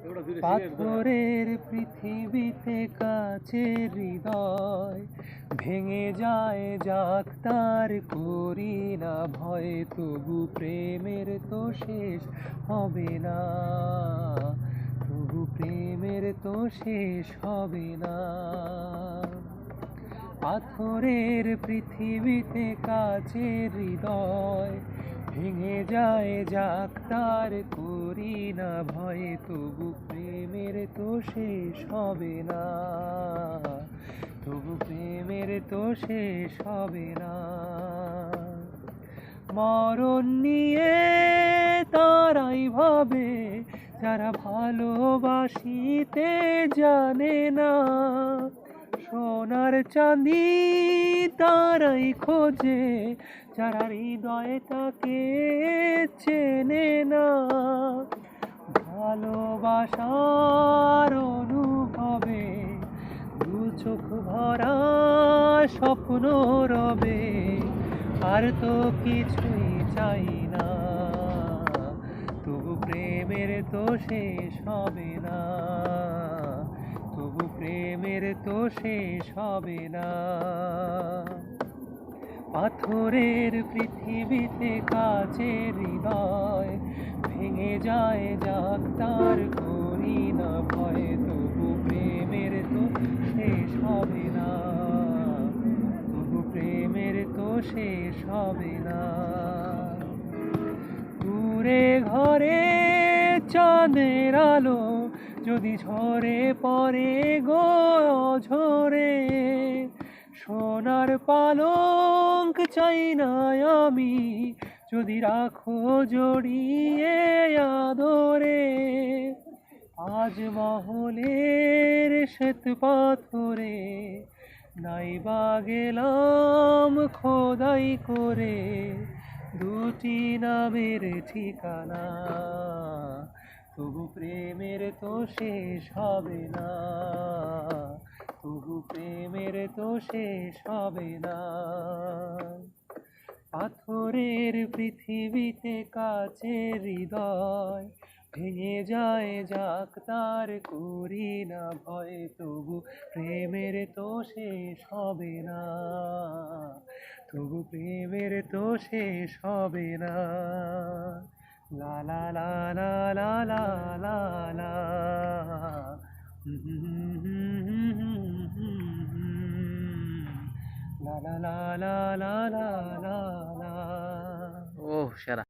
পাথরের পৃথিবীতে কাছের হৃদয় ভেঙে যায় যাক তার, করি না ভয় তবু প্রেমের তো শেষ হবে না, তবু প্রেমের তো শেষ হবে না। পাথরের পৃথিবীতে কাছের হৃদয় ভেঙে যায় যাক তার, করি না ভয় তবু প্রেমের তো শেষ হবে না, তবু প্রেমের তো শেষ হবে না। মরণ নিয়ে তারাই ভাবে যারা ভালোবাসিতে জানে না, সোনার চাঁদি তারাই খোঁজে যারা হৃদয়টাকে চেনে না। ভালোবাসার অনুভবে দু চোখ ভরা স্বপ্ন রবে, আর তো কিছুই চাই না, তবু প্রেমের তো শেষ হবে না, তবু প্রেমের তো শেষ হবে না। পাথরের পৃথিবীতে কাছের হৃদয় ভেঙে যায় যাক তার, করি না ভয় তবু প্রেমের তো শেষ হবে না, তবু প্রেমের তো শেষ হবে না। দূরে ঘরে চাঁদের আলো যদি ঝরে পড়ে গো ঝরে, সোনার পালঙ্ক চাই না আমি যদি রাখো জড়িয়ে আদরে। আজ মহলের শ্বেত পাথরে নাইবা গেলাম খোদাই করে দুটি নামের ঠিকানা, তবু প্রেমের তো শেষ হবে না, তবু প্রেমের তো শেষ হবে না। পাথরের পৃথিবীতে কাছের হৃদয় ভেঙে যায় যাক তার, করি না ভয় তবু প্রেমের তো শেষ হবে না, তবু প্রেমের তো শেষ হবে না। লা লা লা লা লা লা লা লা। La la la la la la la la. Oh, সেরা।